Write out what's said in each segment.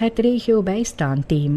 Het regiobijstand team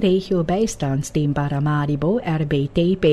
regiobijstand team Paramaribo RBTP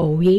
OE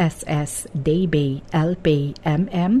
SS DB LP MM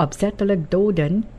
opzettelijk doden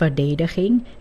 verdediging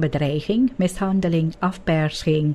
bedreiging, mishandeling, afpersing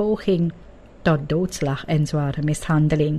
poging tot doodslag en zware mishandeling।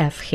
FG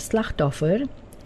slachtoffer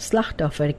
slachtoffer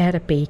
RP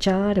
4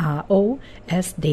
AO, SD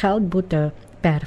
geldboete per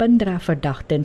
15 verdachten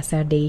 SRD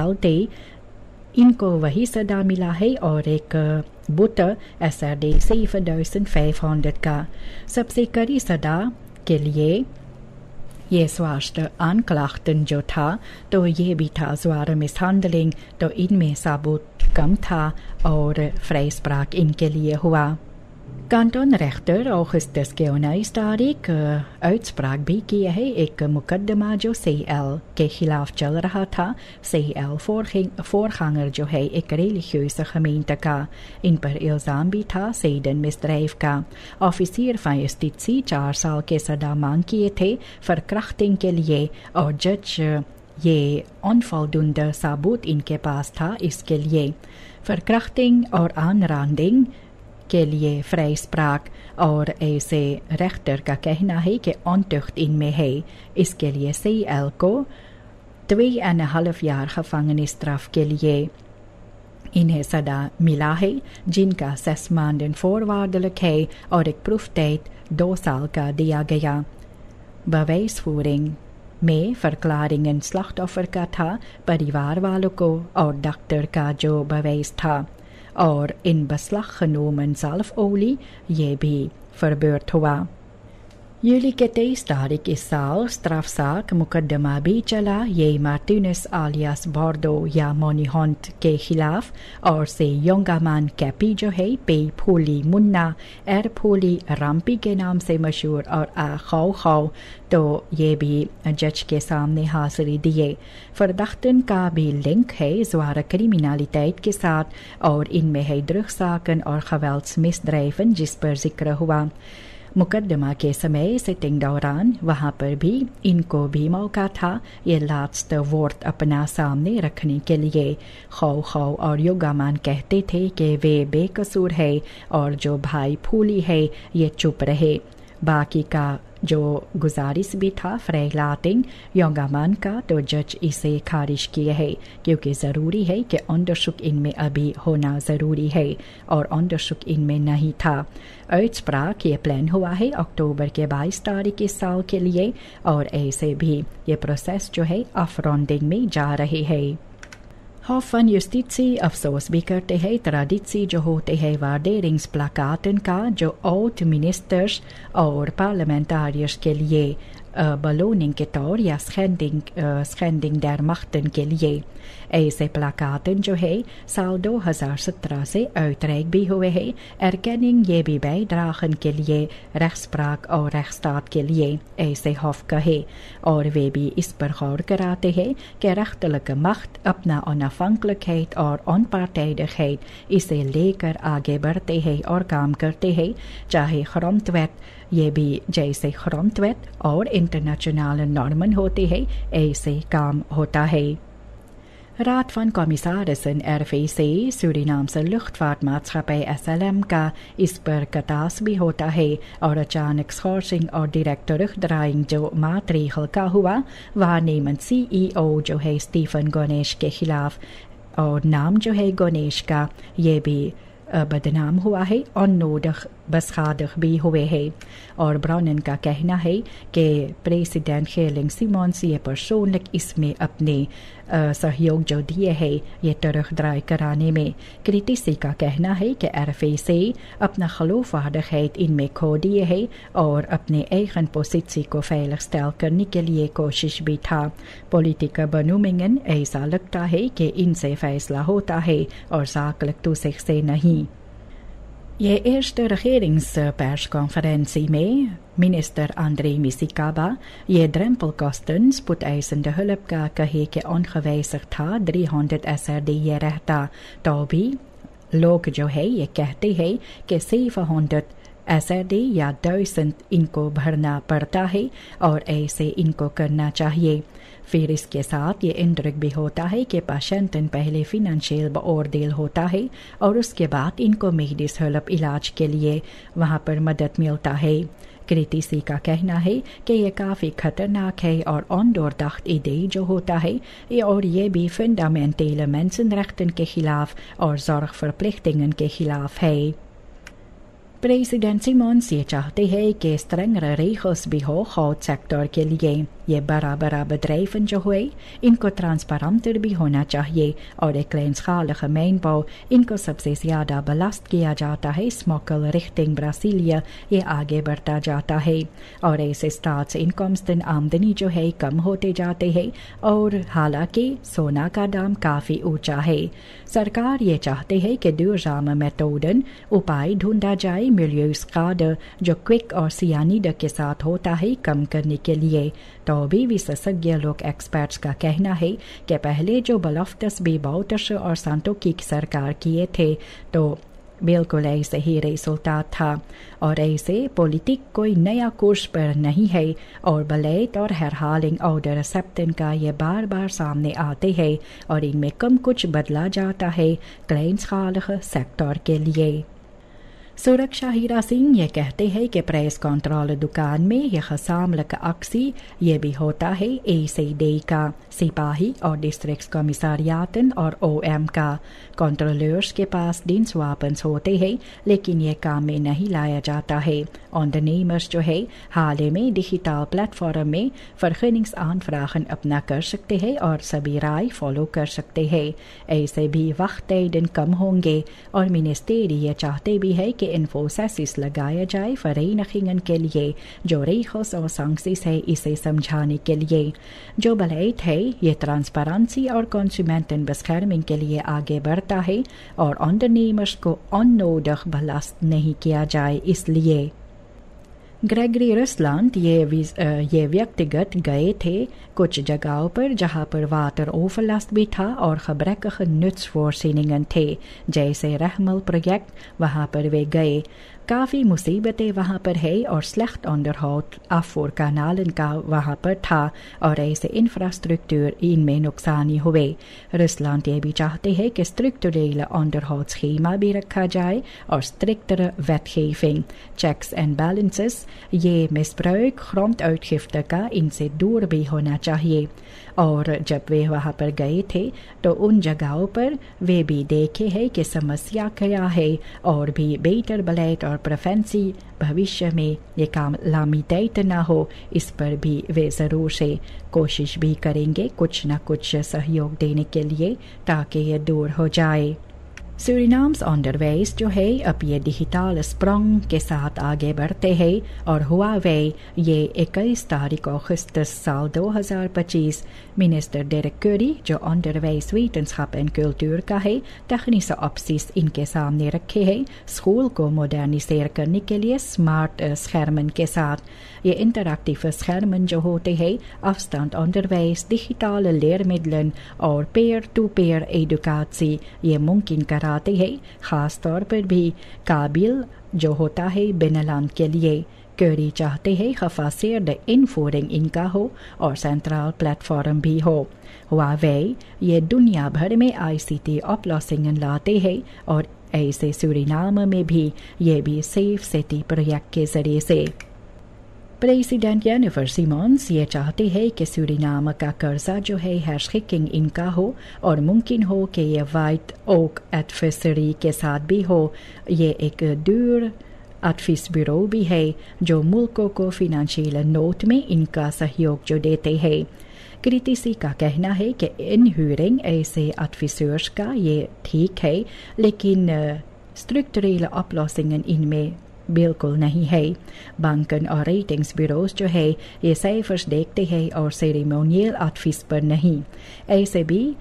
LT ان کو وہی صدا ملا ہے اور ایک بت SRD 7500 کا سب سے کڑی صدا کے لیے یہ سواشت انکلاختن جو تھا تو یہ بھی تھا زوار مسہنڈلنگ تو ان میں ثابوت کم تھا اور فریس پراک ان کے لیے ہوا. کانٹون ریختر Augustus کے 19 تاریخ Uitspraak بھی کیا ہے ایک مقدمہ جو CL کے خلاف چل رہا تھا. CL فورخانگر جو ہے ایک ریلیگیوس gemeente کا ان پر الزام بھی تھا سیڈن misdrijf کا. آفیسر van justitie 4 سال کے سزا مانگ کیے تھے verkrachting کے لیے اور جج یہ انفالڈونڈ ثابوت ان کے پاس تھا اس کے لیے. verkrachting اور aanranding کے لیے فریس پراک اور ایسے ریختر کا کہنا ہے کہ انتخت ان میں ہے. اس کے لیے CL کو 2,5 jaar gevangenisstraf کے لیے انہیں صدا ملا ہے جن کا 6 maanden voorwaardelijk ہے اور ایک پروف ٹیٹ 2 سال کا دیا گیا. bewijsvoering میں verklaringen slachtoffer کا تھا پریوار والوں کو اور ڈاکٹر کا جو bewijs تھا اور ان beslag genomen zalfolie یہ بھی verbeurd ہوا. یولی کے 23 تاریخ اس سال strafzaak مقدمہ بھی چلا یہ مارٹینس آلیاس بوردو یا مونی ہونٹ کے خلاف اور سے یونگامان کیپی جو ہے پی پھولی منا ایر پھولی رامپی کے نام سے مشہور اور خاؤ خاؤ تو یہ بھی جج کے سامنے حاضری دیے. فردختن کا بھی لنک ہے زوار کریمینالٹیٹ کے ساتھ اور ان میں ہے drugzaken اور geweldsmisdrijven جس پر ذکر ہوا. مقدمہ کے سمے سٹنگ دوران وہاں پر بھی ان کو بھی موقع تھا یہ لاسٹ وورٹ اپنا سامنے رکھنے کے لیے. خو خو اور یوگامان کہتے تھے کہ وہ بے قصور ہے اور جو بھائی پھولی ہے یہ چپ رہے. باقی کا جو گزارش بھی تھا فریلاتنگ یونگامان کا تو جج اسے خارج کیے ہے کیونکہ ضروری ہے کہ انڈرشک ان میں ابھی ہونا ضروری ہے اور انڈرشک ان میں نہیں تھا. Uitspraak یہ پلان ہوا ہے اکتوبر کے 22 تاریخ اس سال کے لیے اور ایسے بھی یہ پروسیس جو ہے afronding میں جا رہی ہے. Hof van Justitie افسوس بھی کرتے ہیں ٹریڈیسی جو ہوتے ہیں وارڈیرنگس پلاکاتن کا جو اوٹ منسٹرز اور پارلیمنٹاریئرز کے لیے بلوننگ کے طور یا سکینڈنگ در مختن کے لیے. ایسے پلاکاتن جو ہے سال 2017 سے uitreik بھی ہوئے ہیں. erkenning یہ بھی bijdragen کے لیے rechtspraak اور rechtsstaat کے لیے ایسے ہوف کا ہے اور وہ بھی اس پر غور کراتے ہیں کہ rechtelijke macht اپنا onafhankelijkheid اور onpartijdigheid اسے لے کر آگے بڑھتے ہیں اور کام کرتے ہیں چاہے grondwet یہ بھی جیسے grondwet اور انٹرنیشنل نارمن ہوتے ہیں ایسے کام ہوتا ہے. Raad van Commissarissen RVC Surinaamse Luchtvaartmaatschappij SLM کا اس پر کتاس بھی ہوتا ہے اور اچانک سورسنگ اور ڈائریکٹ terugdraaiing جو ماتریخل کا ہوا وارنیمنٹ CEO جو ہے اسٹیفن گونیش کے خلاف اور نام جو ہے گونیش کا یہ بھی بدنام ہوا ہے اور نودخ بسخادخ بھی ہوئے ہیں. اور براؤنن کا کہنا ہے کہ پریزیڈنٹ گیرلنگ سیمونس یہ پرسونلک اس میں اپنے سہیوگ جو دیے ہے یہ terugdraai کرانے میں. کریٹیسی کا کہنا ہے کہ RVC اپنا geloofwaardigheid ان میں کھو دیے ہے اور اپنے eigen positie کو veiligstellen کرنے کے لیے کوشش بھی تھا. پولیٹیکا بنومنگن ایسا لگتا ہے کہ ان سے فیصلہ ہوتا ہے اور zakelijk toezicht سے نہیں. یہ eerste regeringspersconferentie میں minister André Misikaba یہ drempelkosten spoedeisende hulp کا کہے کہ ongewijzigd تھا 300 SRD یہ رہتا تو بھی لوگ جو ہے یہ کہتے ہیں کہ 700 SRD یا 1000 ان کو بھرنا پڑتا ہے اور ایسے ان کو کرنا چاہیے. پھر اس کے ساتھ یہ اندرک بھی ہوتا ہے کہ پیشنٹن پہلے فنانشیل بوردیل ہوتا ہے اور اس کے بعد ان کو میڈیس ہیلپ علاج کے لیے وہاں پر مدد ملتا ہے. کریٹیسی کا کہنا ہے کہ یہ کافی خطرناک ہے اور ondoordacht idee جو ہوتا ہے اور یہ بھی fundamentele mensenrechten کے خلاف اور zorgverplichtingen کے خلاف ہے. پریزیڈنٹ سیمونس یہ چاہتے ہیں کہ strengere regels بھی ہو خود سیکٹر کے لیے. یہ بڑا بدریفن جو ہوئے ان کو ٹرانسپارنٹر بھی ہونا چاہیے اور کلینس خالق مین پاؤ ان کو سب سے زیادہ بلاسٹ کیا جاتا ہے اسموکل رختنگ براسیلیا یہ آگے بڑھتا جاتا ہے اور ایسے اسٹارٹس انکمز دن آمدنی جو ہے کم ہوتے جاتے ہیں اور حالانکہ سونا کا دام کافی اونچا ہے سرکار یہ چاہتے ہیں کہ دورزام میتھوڈن اپائے ڈھونڈا جائے ملیوس قادر جو کوئک اور سیانیڈ کے ساتھ ہوتا ہے کم کرنے کے لیے تو بھی وشیشجঞ لوگ ایکسپرٹس کا کہنا ہے کہ پہلے جو بلفٹس بھی باؤٹش اور سانتو کی سرکار کیے تھے تو بالکل ایسے ہی ریزلٹات تھا اور ایسے پولیٹک کوئی نیا کورس پر نہیں ہے اور بلیٹ اور ہیرہالنگ آرڈر سیپٹن کا یہ بار بار سامنے آتے ہیں اور ان میں کم کچھ بدلا جاتا ہے کلینس خالق سیکٹر کے لیے سرکشا ہیرا سنگھ یہ کہتے ہیں کہ پریس کنٹرول دکان میں یہ خسام اکسی یہ بھی ہوتا ہے ACD کا سپاہی اور ڈسٹرکٹ کمساریاتن اور OM کا کنٹرولرز کے پاس ڈینس واپنس ہوتے ہیں لیکن یہ کام میں نہیں لایا جاتا ہے آنڈرنیمرز جو ہے حال ہی میں ڈیجیٹل پلیٹ فارم میں فرخنگس آن فراخن اپنا کر سکتے ہیں اور سبھی رائے فالو کر سکتے ہیں ایسے بھی وقت دن کم ہوں گے اور منسٹری یہ چاہتے بھی ہے کہ انفوسس لگایا جائے فرینخنگن کے لیے جو ریخوس اور سانکسس ہے اسے سمجھانے کے لیے جو بلیٹ ہے یہ ٹرانسپیرنسی اور کنزیومنٹن بسخرمنگ کے لیے آگے بڑھتا ہے اور آنڈرنیمرز کو ان نوڈخ بلاسٹ نہیں کیا جائے اس لیے گریگری رسلانڈ یہ ویکتیگت گئے تھے کچھ جگہوں پر جہاں پر واٹر اوورلاسٹ بھی تھا اور خبرک نٹس فورسینگن تھے جیسے رحمل پروجیکٹ وہاں پر وہ گئے کافی مصیبتیں وہاں پر ہے اور سلیخت انڈرہاؤٹ افور کا نالن کا وہاں پر تھا اور ایسے انفراسٹرکچر ان میں نقصانی ہوئے رسلانڈ یہ بھی چاہتے ہیں کہ اسٹرکٹریل انڈرہاؤٹ اسکیما بھی رکھا جائے اور اسٹرکٹر ویٹگیفنگ چیکس اینڈ بیلنسز یہ مسبروک خرومت اوٹگفت کا ان سے دور بھی ہونا چاہیے اور جب وہ وہاں پر گئے تھے تو ان جگہوں پر وہ بھی دیکھے ہے کہ سمسیا کیا ہے اور بھی بیٹر بلیٹ اور پریفنسی بھوشیہ میں یہ کام لامیتیت نہ ہو اس پر بھی وہ ضرور سے کوشش بھی کریں گے کچھ نہ کچھ سہیوگ دینے کے لیے تاکہ یہ دور ہو جائے سورینامز آنڈرویز جو ہے اب یہ ڈیجیٹل اسپرنگ کے ساتھ آگے بڑھتے ہیں اور ہواوے یہ 21 تاریخ اگست سال 2025 منسٹر ڈیرک کیری جو آنڈرویز ویٹنسخاپ اینڈ کلچر کا ہے تخنیس اپسیس ان کے سامنے رکھے ہیں اسکول کو مڈرنائزر کرنے کے لیے اسمارٹ سخرمن کے ساتھ یہ انٹریکٹیو سخرمن جو ہوتے ہیں افستانڈ آنڈرویز ڈیجیٹل لیئرمیڈلن اور پیئر ٹو پیئر ایڈوکاسی یہ ممکن کراتے ہیں خاص طور پر بھی قابل جو ہوتا ہے بینلان کے لیے کیری چاہتے ہیں خفاسیر انفورنگ ان کا ہو اور سینٹرل پلیٹ فارم بھی ہو ہواوے یہ دنیا بھر میں ICT اپلاسنگ لاتے ہیں اور ایسے سورینام میں بھی یہ بھی سیف سٹی پروجیکٹ کے ذریعے سے پریزیڈنٹ جینیفر سیمونز یہ چاہتے ہیں کہ سورینام کا قرضہ جو ہے ہیرشکنگ ان کا ہو اور ممکن ہو کہ یہ وائٹ اوک ایڈوائزری کے ساتھ بھی ہو یہ ایک دور ایڈوائس بیورو بھی ہے جو ملکوں کو فنانشیل نوٹ میں ان کا سہیوگ جو دیتے ہیں کریٹیسی کا کہنا ہے کہ ان ہیورنگ ایسے ایڈوائزرز کا یہ ٹھیک ہے لیکن اسٹرکٹریل اپلاسنگ ان میں بالکل نہیں ہے بینکن اور ریٹنگز بیوروز جو ہے یہ سیفرز دیکھتے ہیں اور سیریمونیل ایڈوائس پر نہیں ایسے بھی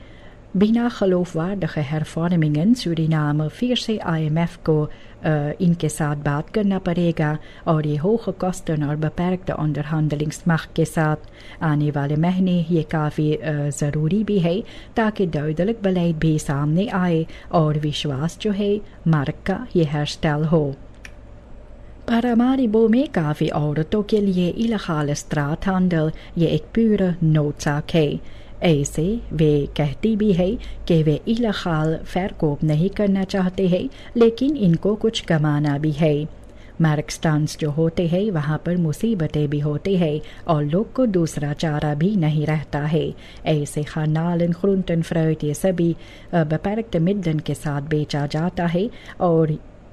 بنا خلوف وارد خیر فارمنگن سورینام پھر سے IMF کو ان کے ساتھ بات کرنا پڑے گا اور یہ ہوخ کوسٹن اور بپیرکٹ انڈر ہینڈلنگس مخ کے ساتھ آنے والے مہینے یہ کافی ضروری بھی ہے تاکہ دویدلک بلیٹ بھی سامنے آئے اور وشواس جو ہے مارک کا یہ ہیئر اسٹائل ہو پاراماریبو میں کافی عورتوں کے لیے الخال استرات ہینڈل یہ ایک پورا نوٹساک ہے ایسے وہ کہتی بھی ہے کہ وہ الخال فیرکوپ نہیں کرنا چاہتے ہیں لیکن ان کو کچھ کمانا بھی ہے میرکسٹانس جو ہوتے ہیں وہاں پر مصیبتیں بھی ہوتے ہیں اور لوگ کو دوسرا چارہ بھی نہیں رہتا ہے ایسے خانالن خرونٹن فروٹ یہ سبھی بپیرکٹ مڈن کے ساتھ بیچا جاتا ہے اور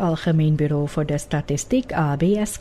Algemeen Bureau voor de Statistiek ABS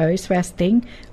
huisvesting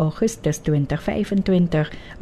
augustus 2025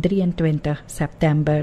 23 september।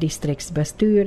districtsbestuur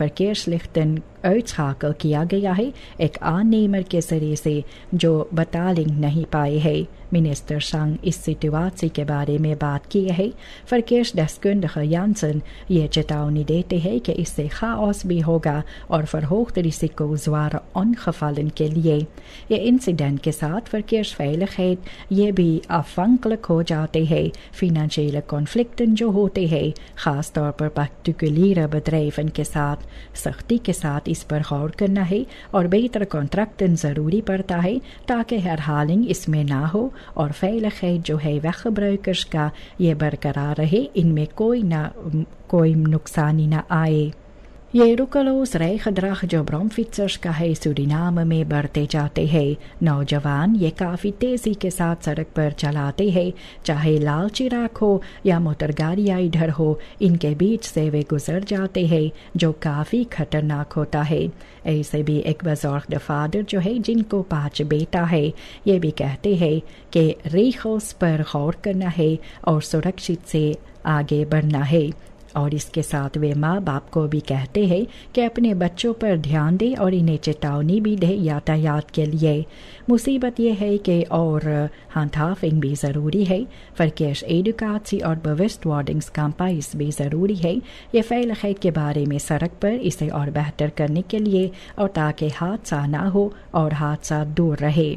verkeerslichten uitschakeld کیا گیا ہے ایک آنیمر کے ذریعے سے جو بتالنگ نہیں پائے ہے. منسٹر سنگ اس سٹویشن کے بارے میں بات کی ہے. Verkehrsdeskundige Jansen یہ چیتونی دیتے ہیں کہ اس سے خاص بھی ہوگا اور فروخت رسیکو زوار انخفالن کے لیے. یہ انسیڈنٹ کے ساتھ Verkehrsveiligheid یہ بھی افنکلک ہو جاتے ہیں. فینانشیل کانفلکٹن جو ہوتے ہیں خاص طور پر پرٹیکولر بدریفن کے ساتھ سختی کے ساتھ اس پر غور کرنا ہے اور بہتر کانٹریکٹن ضروری پڑتا ہے تاکہ ہر حالنگ اس میں نہ ہو اور veiligheid جو ہے ویگgebruikers کا یہ برقرار رہے, ان میں کوئی نقصانی نہ آئے. یہ رکلوس ریخدراخ جو برامفیٹسرز کا ہے سورینام میں بڑھتے جاتے ہیں. نوجوان یہ کافی تیزی کے ساتھ سڑک پر چلاتے ہیں, چاہے لال چراغ ہو یا موٹر گاڑیاں ادھر ہو, ان کے بیچ سے وہ گزر جاتے ہیں جو کافی خطرناک ہوتا ہے. ایسے بھی ایک بزرگ فادر جو ہے جن کو 5 بیٹا ہے یہ بھی کہتے ہیں کہ ریخوس پر غور کرنا ہے اور سرکشت سے آگے بڑھنا ہے. اور اس کے ساتھ وہ ماں باپ کو بھی کہتے ہیں کہ اپنے بچوں پر دھیان دے اور انہیں چیتونی بھی دے یاتایات کے لیے. مصیبت یہ ہے کہ اور ہینڈہافنگ بھی ضروری ہے. فرکیش ایڈوکاسی اور بوسٹ وارڈنگز کمپائز بھی ضروری ہے. یہ veiligheid کے بارے میں سڑک پر اسے اور بہتر کرنے کے لیے اور تاکہ حادثہ نہ ہو اور حادثہ دور رہے.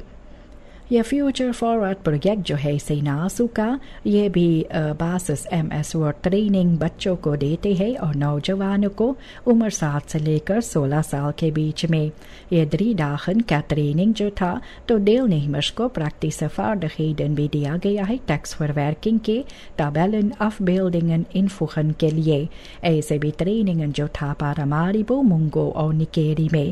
یہ فیوچر فارورڈ پروجیکٹ جو ہے سیناسو کا یہ بھی باسس MS ورڈ ٹریننگ بچوں کو دیتے ہیں اور نوجوانوں کو عمر 7 سے لے کر 16 سال کے بیچ میں. یہ 3 داgen کا ٹریننگ جو تھا تو deelnemers کو praktische vaardigheden بھی دیا گیا ہے ٹیکس verwerking کے tabellen afbeeldingen invoegen کے لیے. ایسے بھی ٹریننگ جو تھا پاراماریبو مونگو اور نکیری میں.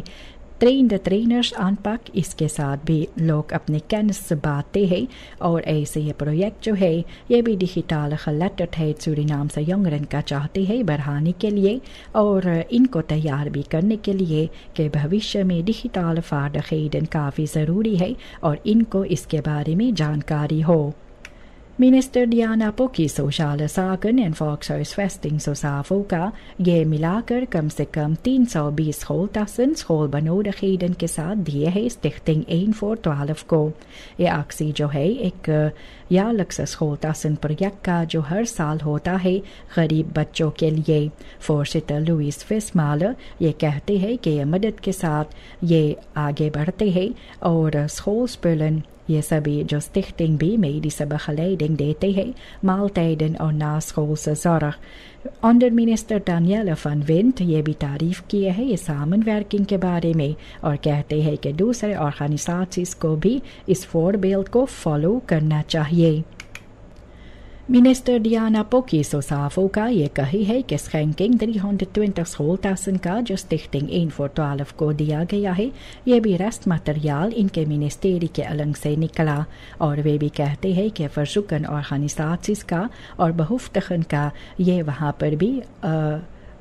ٹرینرز انپک اس کے ساتھ بھی لوگ اپنے کینس باتتے ہیں اور ایسے یہ پروجیکٹ جو ہے یہ بھی ڈیجیٹل geletterdheid سورینام سے یونگرن کا چاہتے ہیں بڑھانے کے لیے اور ان کو تیار بھی کرنے کے لیے کہ بھوشیہ میں ڈیجیٹل vaardigheden کافی ضروری ہے اور ان کو اس کے بارے میں جانکاری ہو. منسٹر ڈیانا پوکی سوشال ساکن اینڈ volkshuisvesting سوسافو کا یہ ملا کر کم سے کم 320 schooltassen schoolbenodigheden کے ساتھ دیے ہیں Stichting 1 voor 12 کو. یہ آکسی جو ہے ایک jaarlijkse schooltassen پروجیکٹ کا جو ہر سال ہوتا ہے غریب بچوں کے لیے. فورسٹر لوئس فسمالر یہ کہتے ہیں کہ یہ مدد کے ساتھ یہ آگے بڑھتے ہیں اور schoolspullen یہ سبھی جو Stichting بھی medische begeleiding دیتے ہیں maaltijden اور na schoolse zorg. Under minister Daniela فن ونٹ یہ بھی تعریف کیے ہیں یہ سامنورکنگ کے بارے میں اور کہتے ہیں کہ دوسرے آرگنائزیشنز کو بھی اس فوربیلڈ کو فالو کرنا چاہیے. منسٹر ڈیانا پوکی سوسافو کا یہ کہی ہے کہ Schenking 320 schooltassen کا جو Stichting 1 voor 12 کو دیا گیا ہے یہ بھی ریسٹ مٹیریال ان کے منسٹری کے النگ سے نکلا اور وہ بھی کہتے ہیں کہ فرزوکن آرگنائزیشنز کا اور بہفتخن کا یہ وہاں پر بھی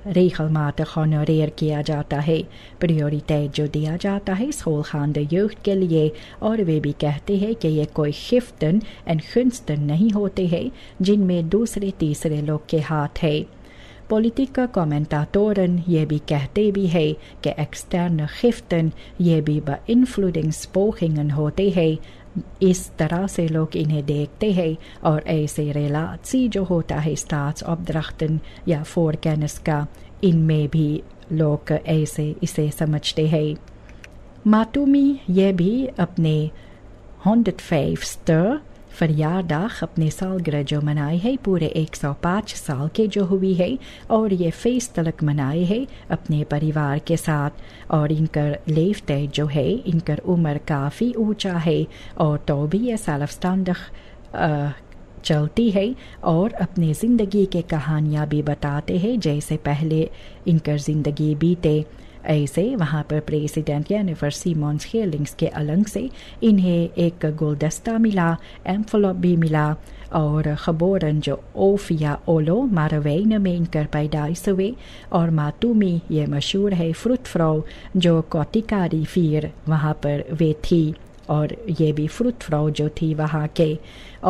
ریخلمات خونوریر کیا جاتا ہے. پریورٹیٹ جو دیا جاتا ہے اسکول خواندہ یوتھ کے لیے اور وہ بھی کہتے ہیں کہ یہ کوئی خفتن اینڈ خنستن نہیں ہوتے ہیں جن میں دوسرے تیسرے لوگ کے ہاتھ ہے. پولیٹیکا کومنٹاتورن یہ بھی کہتے بھی ہے کہ ایکسٹرن خفتن یہ بھی با انفلوئنگ سپوکنگن ہوتے ہیں. اس طرح سے لوگ انہیں دیکھتے ہیں اور ایسے ریلاسی جو ہوتا ہے اسٹارس آف درختن یا فورکینس کا ان میں بھی لوگ ایسے اسے سمجھتے ہیں. ماتومی یہ بھی اپنے 105 فریاداخ اپنے سالگرہ جو منائے ہے پورے 105 سال کے جو ہوئی ہے اور یہ فیس تلک منائے ہے اپنے پریوار کے ساتھ اور ان کر لیفتے جو ہے ان کر عمر کافی اونچا ہے اور تو بھی یہ سالفستاندخ چلتی ہے اور اپنی زندگی کے کہانیاں بھی بتاتے ہیں جیسے پہلے ان کر زندگی بیتے. ایسے وہاں پر پریزیڈنٹ یانیفر سیمونز ہیلنگز کے النگ سے انہیں ایک گلدستہ ملا ایمفلوپ بھی ملا اور خبورن جو اوفیا اولو ماروین میں ان کر پیدائش ہوئے اور ماتومی یہ مشہور ہے فروٹ فرو جو کوٹیکاری فیر وہاں پر وہ تھی اور یہ بھی فروٹ فرو جو تھی وہاں کے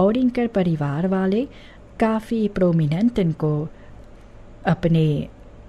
اور ان کر پریوار والے کافی پرومیننٹ ان کو اپنے